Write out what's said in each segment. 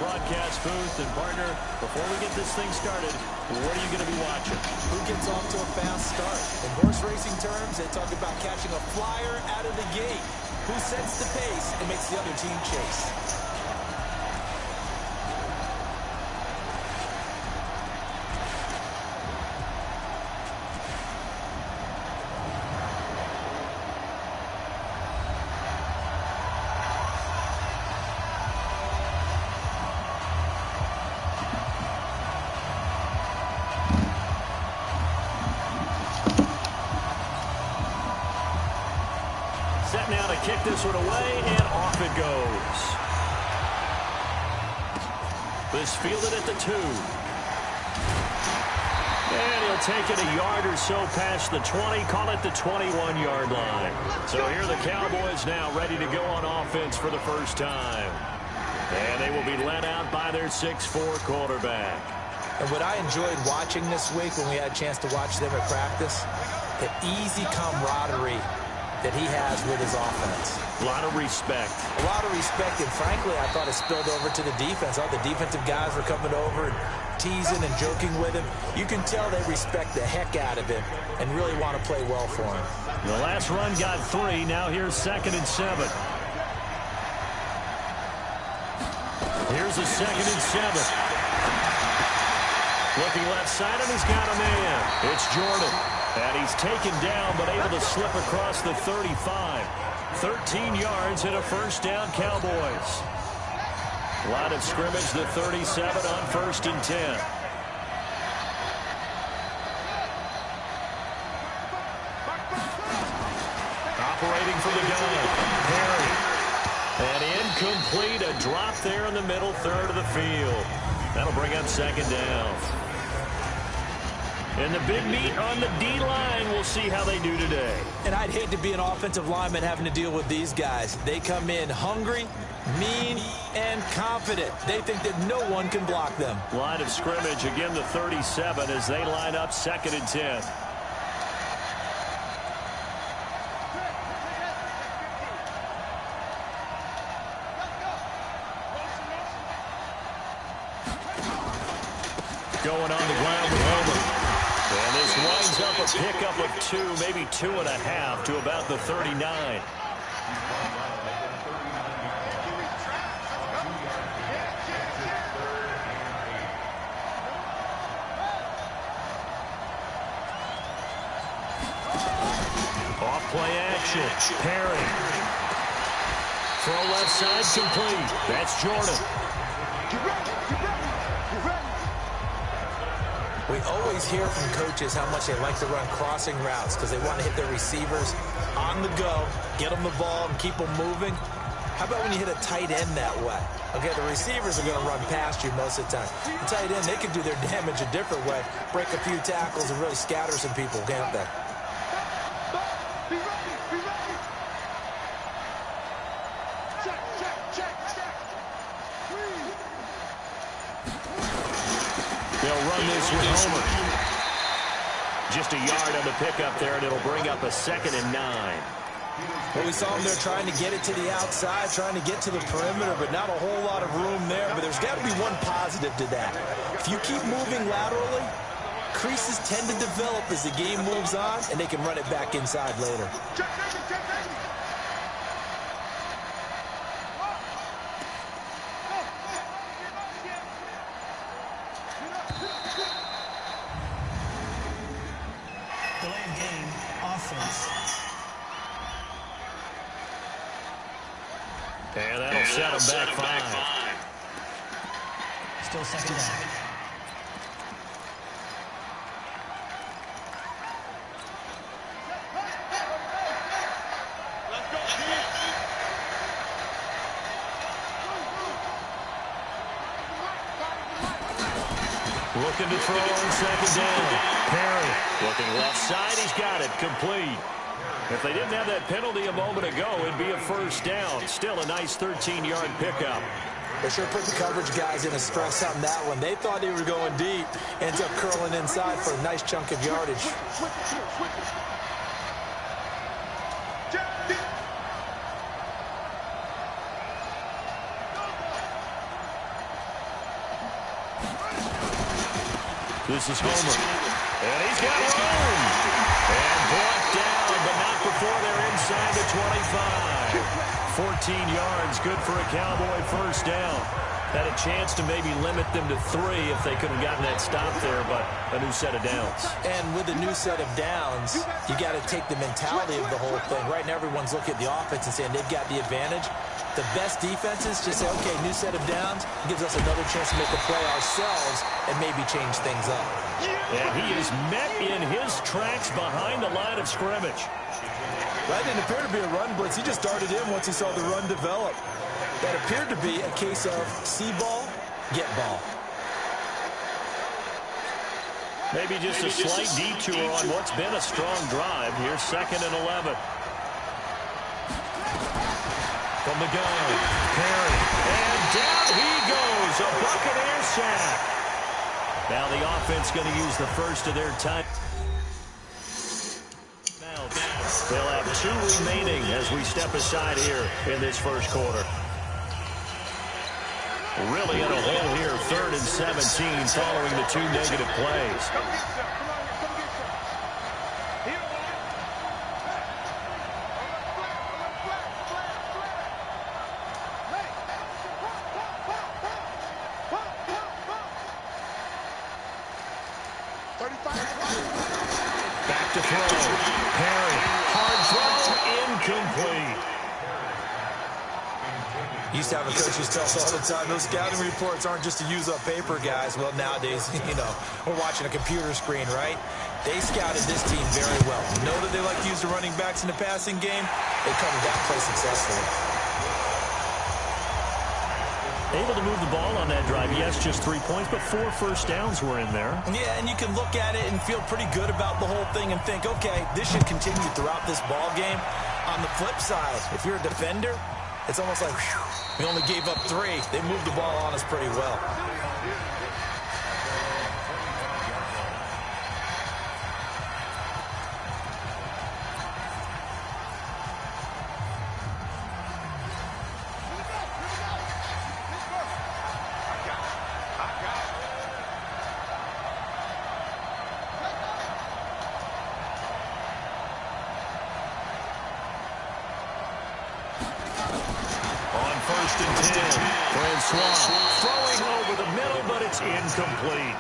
broadcast booth. And, partner, before we get this thing started, what are you going to be watching? Who gets off to a fast start? In horse racing terms, they talk about catching a flyer out of the gate. Who sets the pace and makes the other team chase? Set now to kick this one away, and off it goes. This fielded at the 2. And he'll take it a yard or so past the 20, call it the 21-yard line. So here are the Cowboys now ready to go on offense for the first time. And they will be led out by their 6'4" quarterback. And what I enjoyed watching this week when we had a chance to watch them at practice, the easy camaraderie that he has with his offense. A lot of respect. A lot of respect, and frankly, I thought it spilled over to the defense. All the defensive guys were coming over and teasing and joking with him. You can tell they respect the heck out of him and really want to play well for him. The last run got 3. Now here's 2nd and 7. Here's a 2nd and 7. Looking left side, and he's got a man. It's Jordan. And he's taken down, but able to slip across the 35. 13 yards and a first down, Cowboys. Line of scrimmage, the 37 on 1st and 10. Operating for the gun, Perry. And incomplete, a drop there in the middle third of the field. That'll bring up 2nd down. And the big meat on the D-line, we'll see how they do today. And I'd hate to be an offensive lineman having to deal with these guys. They come in hungry, mean, and confident. They think that no one can block them. Line of scrimmage, again the 37 as they line up 2nd and 10. Going on the ground with Homer. And this winds up a pickup of 2, maybe 2.5 to about the 39. Off play action. Perry. Throw left side complete. That's Jordan. We always hear from coaches how much they like to run crossing routes because they want to hit their receivers on the go, get them the ball, and keep them moving. How about when you hit a tight end that way? Okay, the receivers are going to run past you most of the time. The tight end, they can do their damage a different way, break a few tackles and really scatter some people, can't they? They'll run this with Homer. Just a yard on the pickup there, and it'll bring up a 2nd and 9. Well, we saw them there trying to get it to the outside, trying to get to the perimeter, but not a whole lot of room there. But there's got to be one positive to that. If you keep moving laterally, creases tend to develop as the game moves on, and they can run it back inside later. Delayed game, offense. And that'll set him back 5. Still 2nd down. Looking to throw on 2nd down. Perry looking left side. He's got it. Complete. If they didn't have that penalty a moment ago, it'd be a first down. Still a nice 13-yard pickup. They sure put the coverage guys in a stress on that one. They thought they were going deep. Ends up curling inside for a nice chunk of yardage. This is Homer. And he's got room. And brought down, but not before they're inside the 25. 14 yards, good for a Cowboy first down. Had a chance to maybe limit them to 3 if they could have gotten that stop there, but a new set of downs. And with a new set of downs, you got to take the mentality of the whole thing. Right now, everyone's looking at the offense and saying they've got the advantage. The best defenses just say, okay, new set of downs, gives us another chance to make a play ourselves and maybe change things up. And he is met in his tracks behind the line of scrimmage. That didn't appear to be a run blitz. He just darted in once he saw the run develop. That appeared to be a case of see ball, get ball. Maybe just a slight detour on what's been a strong drive. Here's 2nd and 11. From the gun, Perry, and down he goes, a Buccaneer sack. Now the offense going to use the first of their time. They'll have 2 remaining as we step aside here in this first quarter. Really in a hole here, 3rd and 17 following the 2 negative plays. Back to throw. Perry. Hard throw. Incomplete. Used to have a coach who tells us all the time, those scouting reports aren't just to use up paper, guys. Well, nowadays, we're watching a computer screen, right? They scouted this team very well. Know that they like to use the running backs in the passing game. They covered that play successfully. Able to move the ball on that drive. Yes, just 3 points, but 4 first downs were in there. Yeah, and you can look at it and feel pretty good about the whole thing and think, okay, this should continue throughout this ball game. On the flip side, if you're a defender, it's almost like, whew, we only gave up 3. They moved the ball on us pretty well. Throwing over the middle, but it's incomplete.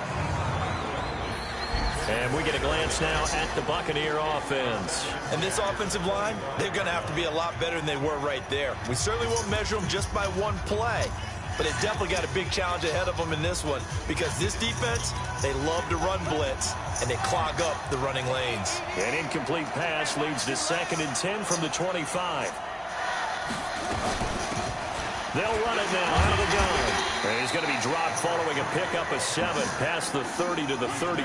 And we get a glance now at the Buccaneer offense. And this offensive line, they're going to have to be a lot better than they were right there. We certainly won't measure them just by one play, but they definitely got a big challenge ahead of them in this one because this defense, they love to run blitz, and they clog up the running lanes. An incomplete pass leads to 2nd and 10 from the 25. They'll run it now out of the gun. And he's going to be dropped following a pickup of 7 past the 30 to the 32.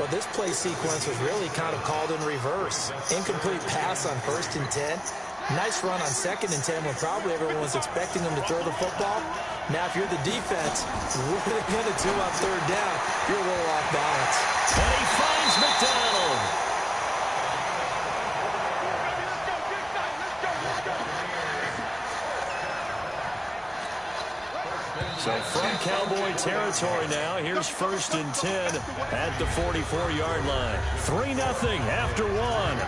Well, this play sequence was really kind of called in reverse. Incomplete pass on 1st and 10. Nice run on 2nd and 10 when probably everyone was expecting them to throw the football. Now, if you're the defense, what are they going to do on 3rd down? You're a little off balance. And he finds McDonald. So from Cowboy territory now, here's 1st and 10 at the 44-yard line. 3-0 after 1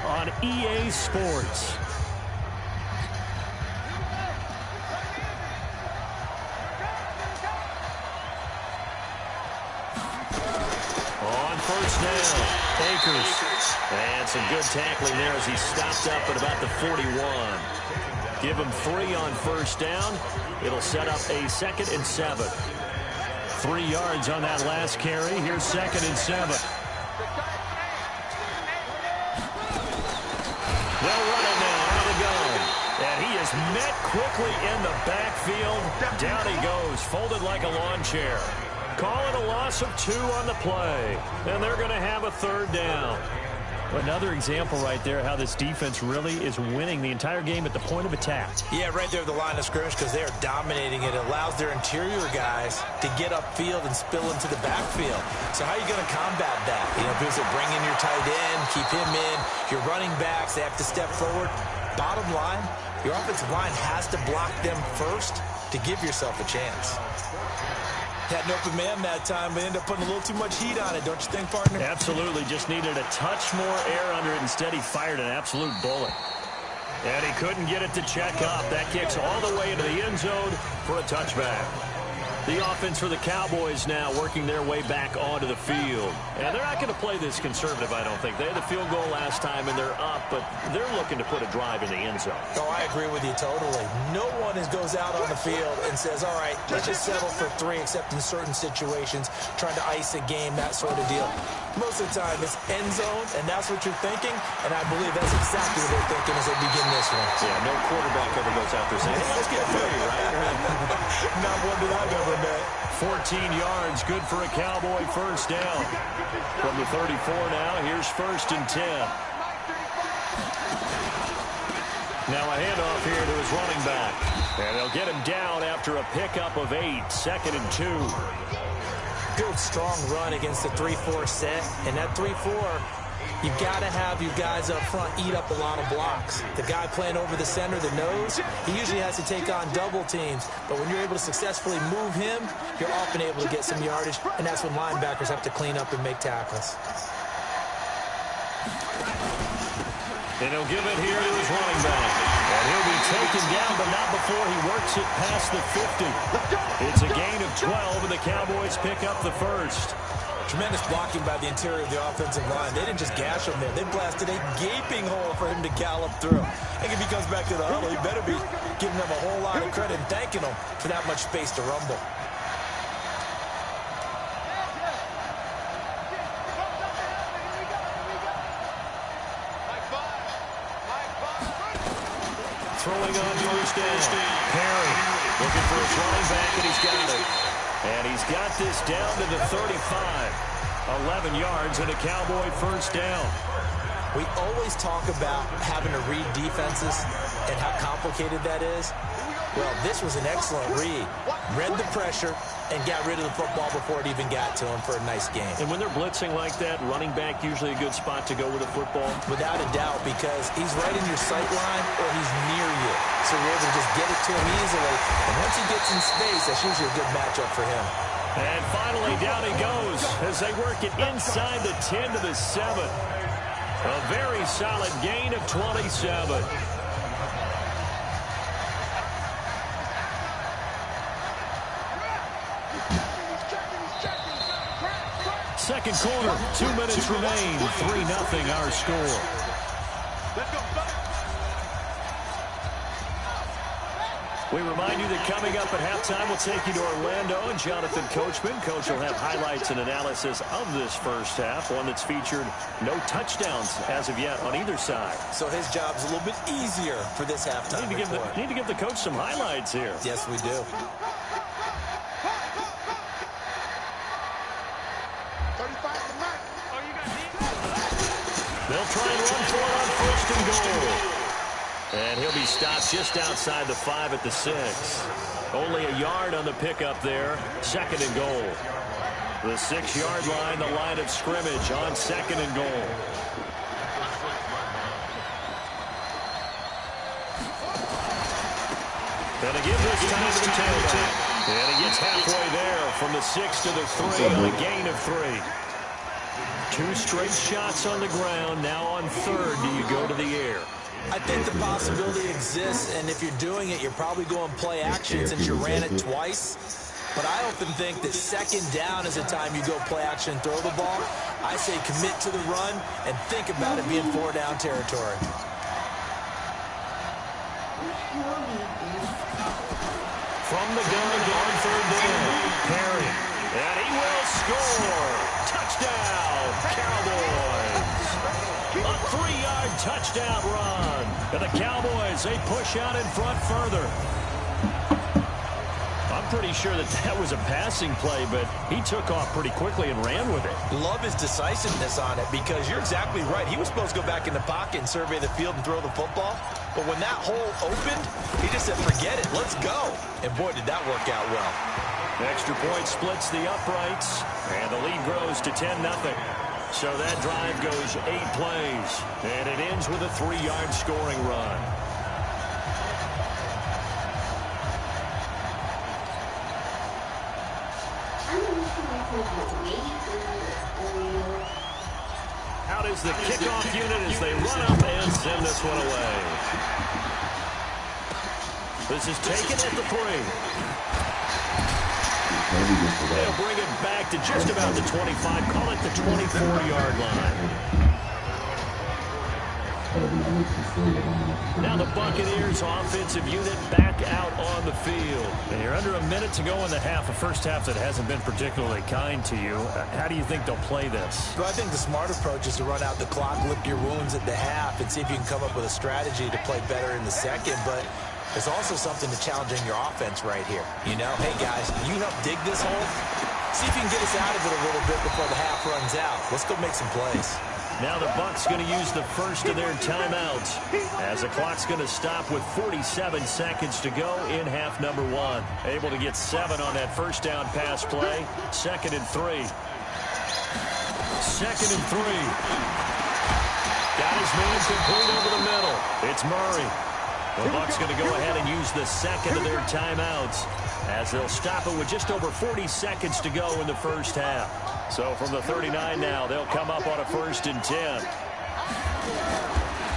on EA Sports. On 1st down, Akers. And some good tackling there as he stopped up at about the 41. Give him 3 on 1st down. It'll set up a 2nd and 7. 3 yards on that last carry. Here's 2nd and 7. They'll run it now out of the gun. And he is met quickly in the backfield. Down he goes, folded like a lawn chair. Call it a loss of 2 on the play. And they're going to have a 3rd down. Another example right there how this defense really is winning the entire game at the point of attack. Yeah, right there at the line of scrimmage because they are dominating it. It allows their interior guys to get upfield and spill into the backfield. So how are you going to combat that? Because they bring in your tight end, keep him in. Your running backs, they have to step forward. Bottom line, your offensive line has to block them first to give yourself a chance. Had an open man that time, but ended up putting a little too much heat on it, don't you think, partner? Absolutely. Just needed a touch more air under it. Instead, he fired an absolute bullet. And he couldn't get it to check up. That kicks all the way into the end zone for a touchback. The offense for the Cowboys now working their way back onto the field. And they're not going to play this conservative, I don't think. They had the field goal last time, and they're up, but they're looking to put a drive in the end zone. Oh, I agree with you totally. No one goes out on the field and says, all right, let's just settle for 3, except in certain situations, trying to ice a game, that sort of deal. Most of the time, it's end zone, and that's what you're thinking, and I believe that's exactly what they're thinking as they begin this one. Yeah, no quarterback ever goes out there saying, hey, let's get 3, right? Not one that I've ever met. 14 yards, good for a Cowboy first down. From the 34 now, here's 1st and 10. Now a handoff here to his running back. And they'll get him down after a pickup of 8, 2nd and 2. Good, strong run against the 3-4 set. And that 3-4, you've got to have you guys up front eat up a lot of blocks. The guy playing over the center, the nose, he usually has to take on double teams. But when you're able to successfully move him, you're often able to get some yardage. And that's when linebackers have to clean up and make tackles. And he'll give it here to his running back. And he'll be taken down, but not before he works it past the 50. It's a gain of 12, and the Cowboys pick up the first. Tremendous blocking by the interior of the offensive line. They didn't just gash him there. They blasted a gaping hole for him to gallop through. I think if he comes back to the huddle, he better be giving them a whole lot of credit and thanking them for that much space to rumble. Throwing on first down. Perry looking for his running back, and he's got it. And he's got this down to the 35. 11 yards and a Cowboy first down. We always talk about having to read defenses and how complicated that is. Well, this was an excellent read. Read the pressure and got rid of the football before it even got to him for a nice game. And when they're blitzing like that, running back usually a good spot to go with the football? Without a doubt, because he's right in your sight line or he's near you. So you're able to just get it to him easily. And once he gets in space, that's usually a good matchup for him. And finally, down he goes as they work it inside the 10 to the 7. A very solid gain of 27. Second quarter, 2 minutes remain. 3-0 our score. We remind you that coming up at halftime, we'll take you to Orlando and Jonathan Coachman. Coach will have highlights and analysis of this first half, one that's featured no touchdowns as of yet on either side. So his job's a little bit easier for this halftime report. Need to give the coach some highlights here. Yes, we do. They'll try and run for it on 1st and goal. And he'll be stopped just outside the 5 at the 6. Only a yard on the pickup there. 2nd and goal. The 6-yard line, the line of scrimmage on 2nd and goal. And again, this time to the tailback. And he gets halfway there from the 6 to the 3 on a gain of 3. 2 straight shots on the ground. Now on 3rd, do you go to the air? I think the possibility exists, and if you're doing it, you're probably going play action since you ran it twice. But I often think that 2nd down is the time you go play action and throw the ball. I say commit to the run and think about it being 4-down territory. From the gun on 3rd down, Perry, and he will score. Touchdown, Cowboys. A 3-yard touchdown run. And the Cowboys, they push out in front further. I'm pretty sure that was a passing play, but he took off pretty quickly and ran with it. Love his decisiveness on it because you're exactly right. He was supposed to go back in the pocket and survey the field and throw the football. But when that hole opened, he just said, forget it, let's go. And boy, did that work out well. Extra point splits the uprights, and the lead grows to 10-0. So that drive goes 8 plays, and it ends with a 3-yard scoring run. Out is the kickoff unit as they run up and send this one away. This is taken at the 3. They'll bring it back to just about the 25. Call it the 24-yard line. Now the Buccaneers offensive unit back out on the field. And you're under a minute to go in the half, a first half that hasn't been particularly kind to you. How do you think they'll play this? Well, I think the smart approach is to run out the clock, lick your wounds at the half, and see if you can come up with a strategy to play better in the second. But there's also something to challenging your offense right here. You know, hey, guys, you help dig this hole. See if you can get us out of it a little bit before the half runs out. Let's go make some plays. Now the Bucs going to use the first of their timeouts as the clock's going to stop with 47 seconds to go in half number 1. Able to get 7 on that first down pass play. 2nd and 3. 2nd and 3. Got his man complete over the middle. It's Murray. The Bucs going to go ahead and use the second of their timeouts as they'll stop it with just over 40 seconds to go in the first half. So from the 39 now, they'll come up on a 1st and 10.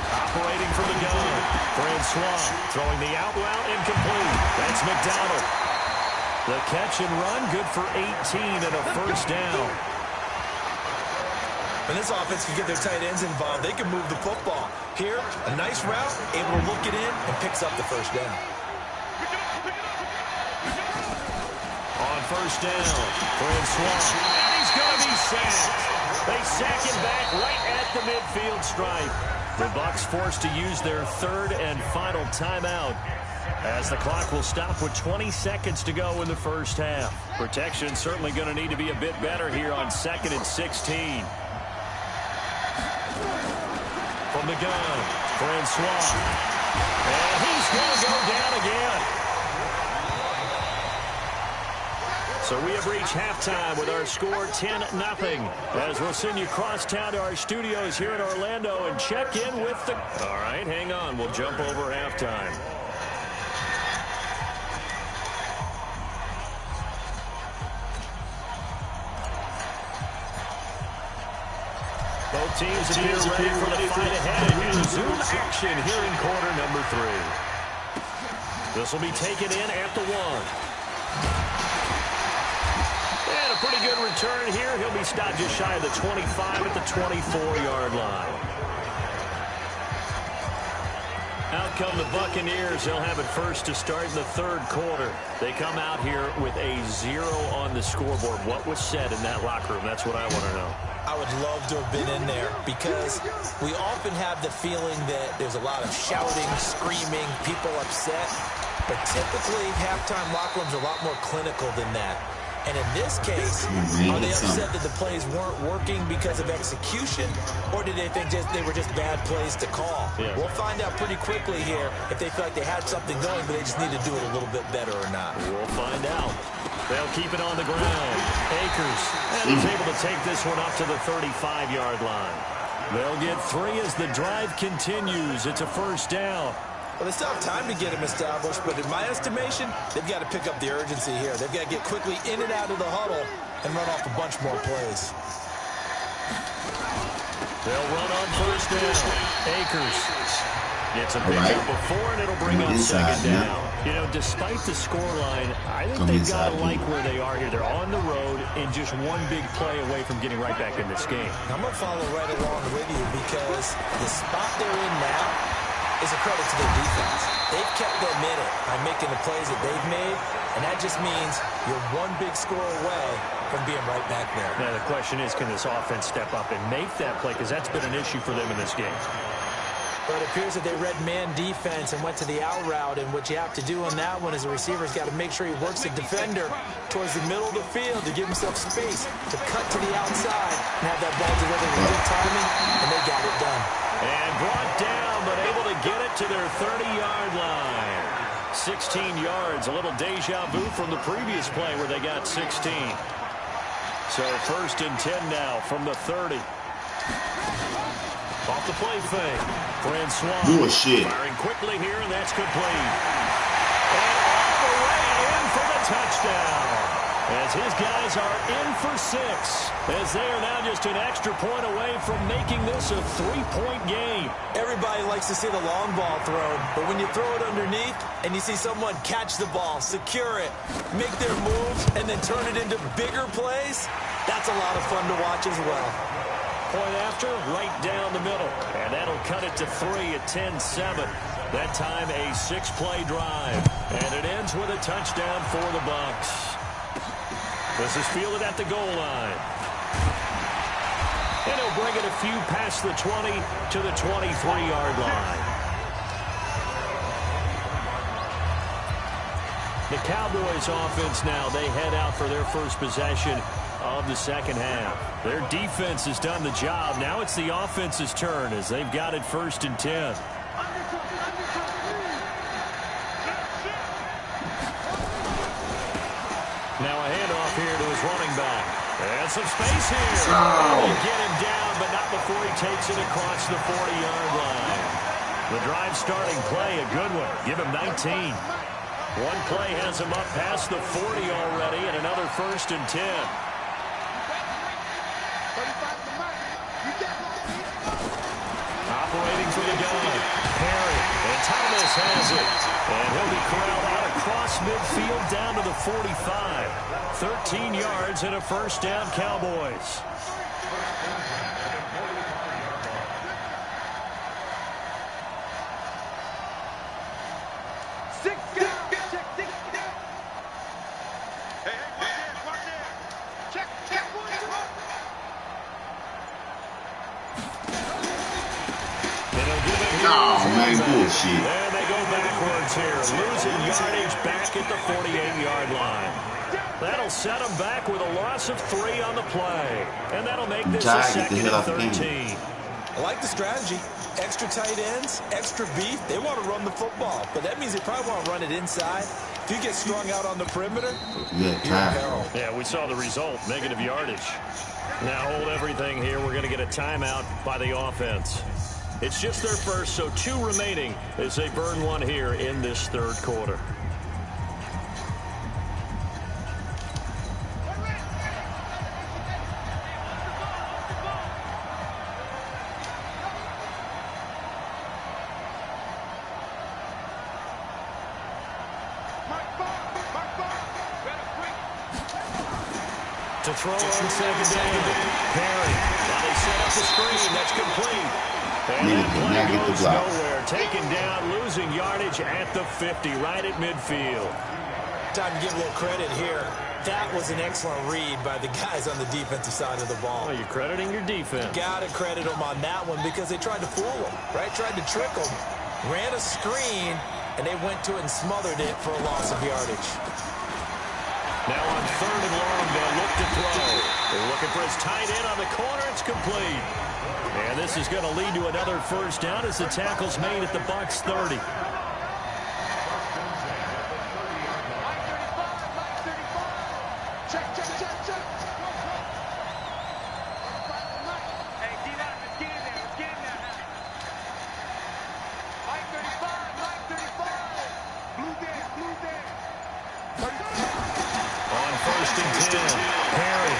Operating from the gun, Francois throwing the out route incomplete. That's McDonald. The catch and run, good for 18 and a first down. When this offense can get their tight ends involved, they can move the football. Here, a nice route, able to look it in, and picks up the first down. On first down, Francois. And he's going to be sacked. They sack him back right at the midfield stripe. The Bucs forced to use their 3rd and final timeout as the clock will stop with 20 seconds to go in the first half. Protection certainly going to need to be a bit better here on 2nd and 16. From the gun, Francois. And he's going to go down again. So we have reached halftime with our score 10-0. As we'll send you across town to our studios here in Orlando and check in with the... All right, hang on. We'll jump over halftime. Both teams appear ready for the fight ahead. And resume action here in quarter number 3. This will be taken in at the 1. And a pretty good return here. He'll be stopped just shy of the 25 at the 24-yard line. Out come the Buccaneers. They'll have it first to start in the 3rd quarter. They come out here with a 0 on the scoreboard. What was said in that locker room? That's what I want to know. I would love to have been in there because we often have the feeling that there's a lot of shouting, screaming, people upset. But typically, halftime locker rooms are a lot more clinical than that. And in this case, are they upset that the plays weren't working because of execution, or did they think they were just bad plays to call? Yeah. We'll find out pretty quickly here if they feel like they had something going, but they just need to do it a little bit better or not. We'll find out. They'll keep it on the ground. Akers, and he's able to take this one up to the 35-yard line. They'll get 3 as the drive continues. It's a first down. Well, they still have time to get him established, but in my estimation, they've got to pick up the urgency here. They've got to get quickly in and out of the huddle and run off a bunch more plays. They'll run on first down. Akers gets a pickup before, and it'll bring up 2nd down. You know, despite the scoreline, I think they've got to like where they are here. They're on the road and just one big play away from getting right back in this game. I'm going to follow right along with you because the spot they're in now is a credit to their defense. They've kept them in it by making the plays that they've made, and that just means you're one big score away from being right back there. Now, the question is, can this offense step up and make that play? Because that's been an issue for them in this game. But it appears that they read man defense and went to the out route, and what you have to do on that one is the receiver's got to make sure he works the defender towards the middle of the field to give himself space to cut to the outside and have that ball delivered with good timing, and they got it done. And brought down, but able to get it to their 30-yard line. 16 yards, a little deja vu from the previous play where they got 16. So 1st and 10 now from the 30. Off the play fake. Francois firing quickly here, and that's complete. And all the way in for the touchdown. as his guys are in for 6, as they are now just an extra point away from making this a 3-point game. Everybody likes to see the long ball thrown, but when you throw it underneath and you see someone catch the ball, secure it, make their moves, and then turn it into bigger plays, that's a lot of fun to watch as well. Point after, right down the middle, and that'll cut it to 3 at 10-7. That time a 6-play drive, and it ends with a touchdown for the Bucs. This is fielded at the goal line. And he'll bring it a few past the 20 to the 23-yard line. The Cowboys offense now, they head out for their first possession of the second half. Their defense has done the job. Now it's the offense's turn as they've got it 1st and 10. Now a handoff here to his running back. And some space here. Oh. Get him down, but not before he takes it across the 40-yard line. The drive starting play, a good one. Give him 19. One play has him up past the 40 already, and another 1st and 10. Operating from the gun. Perry. And Thomas has it. And he'll be corralled out across midfield down to the 45. 13 yards and a 1st down, Cowboys. Bullshit. And they go backwards here, losing yardage back at the 48-yard line. That'll set them back with a loss of 3 on the play. And that'll make this a 2nd and 13. I like the strategy. Extra tight ends, extra beef. They want to run the football, but that means they probably want to run it inside. If you get strung out on the perimeter, you're in peril. Yeah, we saw the result, negative yardage. Now hold everything here. We're going to get a timeout by the offense. It's just their first, so 2 remaining as they burn one here in this 3rd quarter. To throw on 2nd down. Perry. Now they set up the screen. That's complete. And that play goes nowhere. Taken down, losing yardage at the 50, right at midfield. Time to give a little credit here. That was an excellent read by the guys on the defensive side of the ball. Well, you're crediting your defense. Got to credit them on that one because they tried to fool them, right? Tried to trick them. Ran a screen, and they went to it and smothered it for a loss of yardage. Now on 3rd and long, they'll look to throw. They're looking for his tight end on the corner. It's complete. And this is going to lead to another 1st down as the tackle's made at the Bucs 30. On 1st and 10, Perry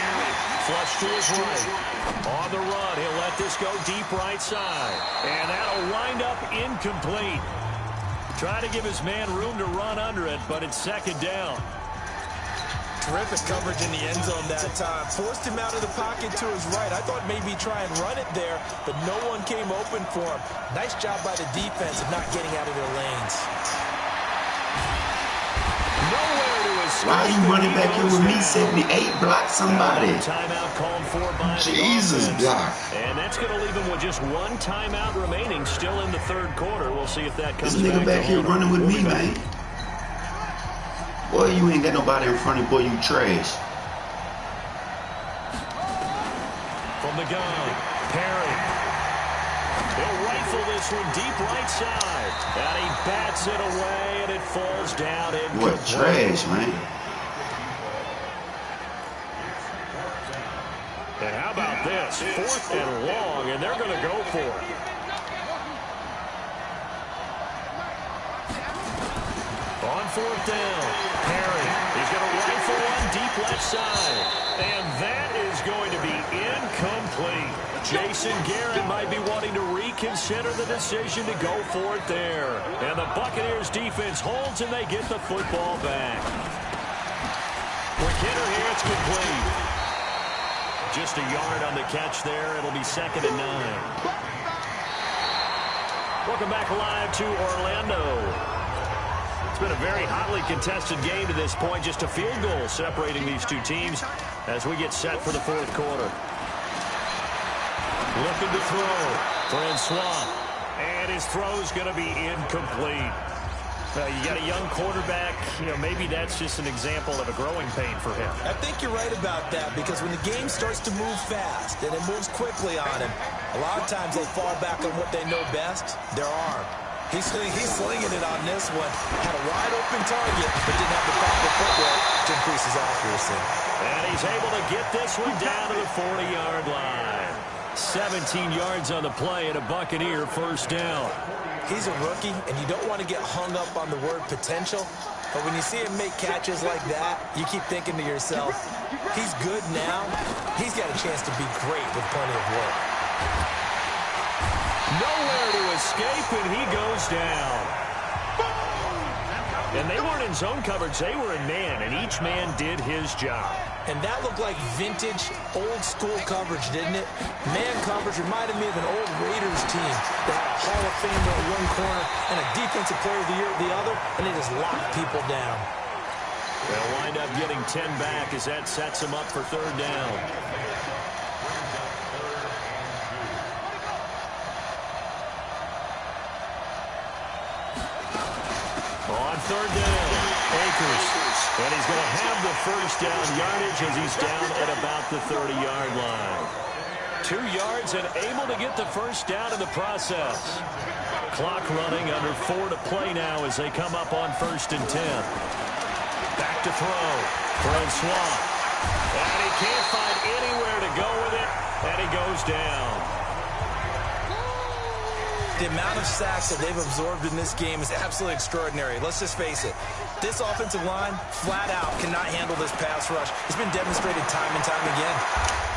flush to his right. On the run, he'll let this go deep right side. And that'll wind up incomplete. Try to give his man room to run under it, but it's 2nd down. Terrific coverage in the end zone that time. Forced him out of the pocket to his right. I thought maybe try and run it there, but no one came open for him. Nice job by the defense of not getting out of their lanes. Nowhere to escape. Why are you running back here with me? 78, block somebody. Timeout called for by Jesus, the offense. block. And that's going to leave him with just 1 timeout remaining, still in the 3rd quarter. We'll see if that comes This nigga back here running with me, man. Boy, you ain't got nobody in front of you, boy, you trash. From the gun, Perry. He'll rifle this one deep right side. And he bats it away, and it falls down in. What trash, man. And how about this? 4th and long, and they're going to go for it. On 4th down, Perry. He's going to rifle one deep deep left side. And that is going to be incomplete. Jason Garrett might be wanting to reconsider the decision to go for it there. And the Buccaneers defense holds and they get the football back. Quick hitter here, it's complete. Just a yard on the catch there. It'll be 2nd and 9. Welcome back live to Orlando. It's been a very hotly contested game to this point. Just a field goal separating these two teams as we get set for the 4th quarter. Looking to throw. Francois. And his throw's going to be incomplete. You got a young quarterback. Maybe that's just an example of a growing pain for him. I think you're right about that, because when the game starts to move fast and it moves quickly on him, a lot of times they fall back on what they know best, their arm. He's slinging it on this one. Had a wide open target, but didn't have the proper footwork to increase his accuracy. And he's able to get this one down to the 40-yard line. 17 yards on the play and a Buccaneer first down. He's a rookie, and you don't want to get hung up on the word potential. But when you see him make catches like that, you keep thinking to yourself, he's good now. He's got a chance to be great with plenty of work. Nowhere to escape, and he goes down. And they weren't in zone coverage. They were in man, and each man did his job. And that looked like vintage, old-school coverage, didn't it? Man coverage reminded me of an old Raiders team that had a Hall of Famer at one corner and a Defensive Player of the Year at the other, and they just locked people down. They'll wind up getting 10 back as that sets them up for 3rd down. On 3rd down, Akers. And he's going to have the first down yardage as he's down at about the 30-yard line. 2 yards and able to get the first down in the process. Clock running, under 4 to play now as they come up on 1st and 10. Back to throw. Francois. And he can't find anywhere to go with it, and he goes down. The amount of sacks that they've absorbed in this game is absolutely extraordinary. Let's just face it. This offensive line, flat out, cannot handle this pass rush. It's been demonstrated time and time again.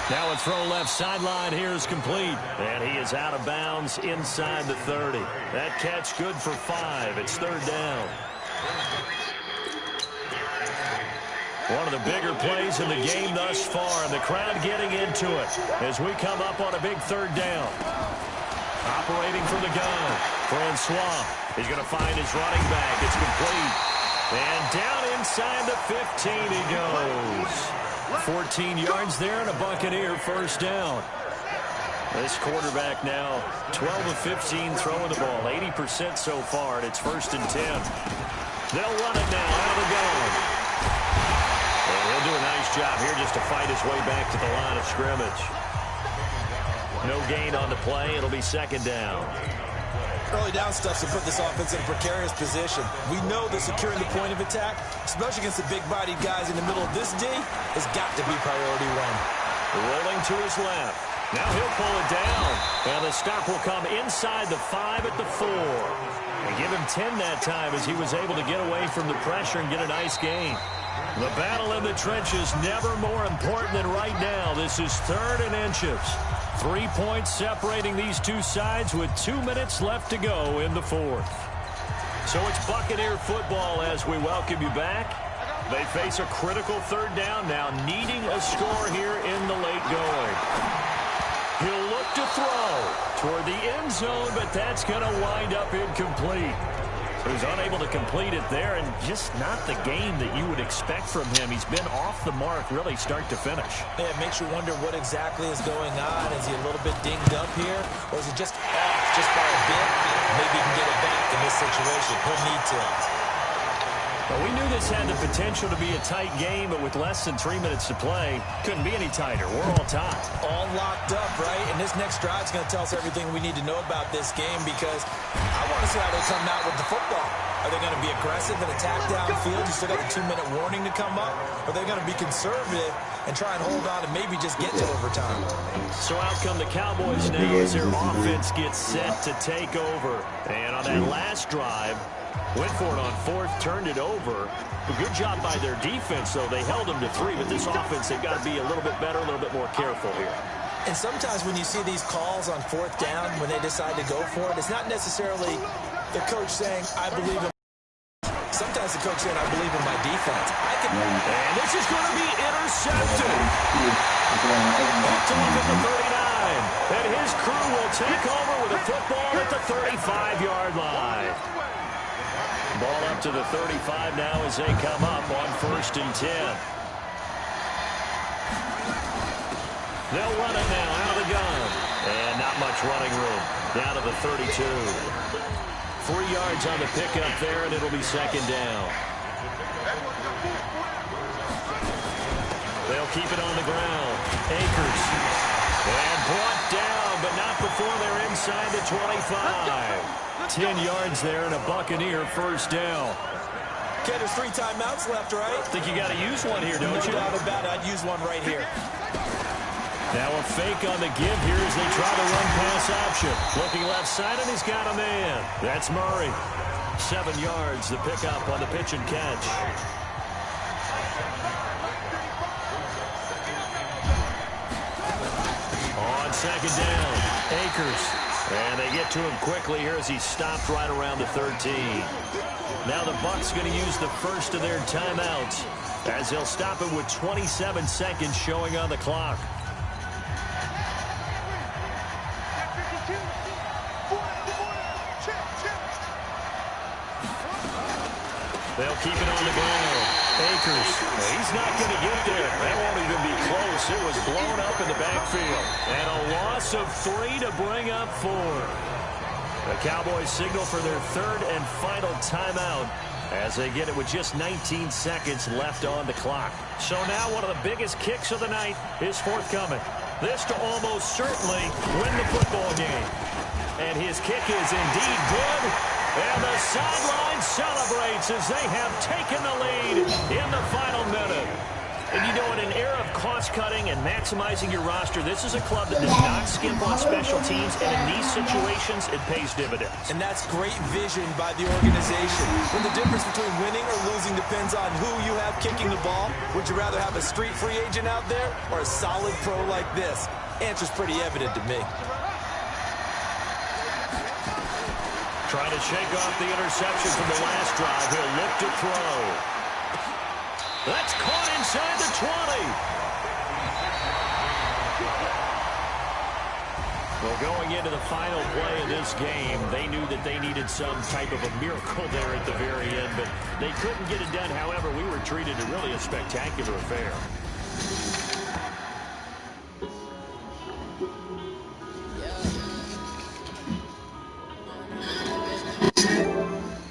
Now a throw left sideline here is complete. And he is out of bounds inside the 30. That catch good for 5. It's 3rd down. One of the bigger plays in the game thus far, and the crowd getting into it as we come up on a big 3rd down. Operating from the gun, Francois. He's going to find his running back. It's complete. And down inside the 15 he goes. 14 yards there and a Buccaneer first down. This quarterback now 12 of 15 throwing the ball. 80% so far, and it's 1st and 10. They'll run it now out of the gun. And he'll do a nice job here just to fight his way back to the line of scrimmage. No gain on the play. It'll be 2nd down. Early down stuff to put this offense in a precarious position. We know that securing the point of attack, especially against the big-bodied guys in the middle of this D, has got to be priority 1. Rolling to his left. Now he'll pull it down. And the stop will come inside the 5 at the 4. And give him 10 that time as he was able to get away from the pressure and get a nice gain. The battle in the trenches never more important than right now. This is 3rd and inches. 3 points separating these two sides with 2 minutes left to go in the 4th. So it's Buccaneer football as we welcome you back. They face a critical 3rd down now, needing a score here in the late going. He'll look to throw toward the end zone, but that's going to wind up incomplete. Who's unable to complete it there, and just not the game that you would expect from him. He's been off the mark really start to finish. Yeah, it makes you wonder what exactly is going on. Is he a little bit dinged up here, or is he just off just by a bit? Maybe he can get it back in this situation. He'll need to. Well, we knew this had the potential to be a tight game, but with less than 3 minutes to play, couldn't be any tighter. We're all tied. All locked up, right? And this next drive is going to tell us everything we need to know about this game, because I want to see how they come out with the football. Are they going to be aggressive and attack downfield? You still got a 2-minute warning to come up? Or are they going to be conservative and try and hold on and maybe just get to overtime. So out come the Cowboys now as their offense gets set to take over. And on that last drive, went for it on fourth, turned it over. A good job by their defense, though. They held them to 3, but this offense, they've got to be a little bit better, a little bit more careful here. And sometimes when you see these calls on fourth down, when they decide to go for it, it's not necessarily the coach saying, I believe in. Sometimes the coach saying, I believe in my defense. And this is going to be intercepted. Up to look at the 39. And his crew will take over with a football at the 35-yard line. Ball up to the 35 now as they come up on 1st and 10. They'll run it now out of the gun. And not much running room. Down to the 32. 3 yards on the pickup there, and it'll be 2nd down. They'll keep it on the ground. Akers. And brought down, but not before they're inside the 25. 10 yards there and a Buccaneer 1st down. Okay, there's 3 timeouts left, right? Think you got to use one here, don't you? No doubt about it. I'd use one right here. Now a fake on the give here as they try the run-pass option. Looking left side, and he's got a man. That's Murray. 7 yards, the pickup on the pitch and catch. On 2nd down, Akers. And they get to him quickly here as he stopped right around the 13. Now the Bucs going to use the first of their timeouts as they'll stop him with 27 seconds showing on the clock. They'll keep it on the ground. Akers. He's not going to get there. That won't even be close. It was blown up in the backfield. And a loss of 3 to bring up 4. The Cowboys signal for their 3rd and final timeout as they get it with just 19 seconds left on the clock. So now one of the biggest kicks of the night is forthcoming. This to almost certainly win the football game. And his kick is indeed good. And the sideline celebrates as they have taken the lead in the final minute. And you know, in an era of cost-cutting and maximizing your roster, this is a club that does not skimp on special teams, and in these situations, it pays dividends. And that's great vision by the organization. When the difference between winning or losing depends on who you have kicking the ball, would you rather have a street free agent out there or a solid pro like this? Answer's pretty evident to me. Trying to shake off the interception from the last drive. He'll look to throw. That's caught inside the 20. Well, going into the final play of this game, they knew that they needed some type of a miracle there at the very end, but they couldn't get it done. However, we were treated to really a spectacular affair.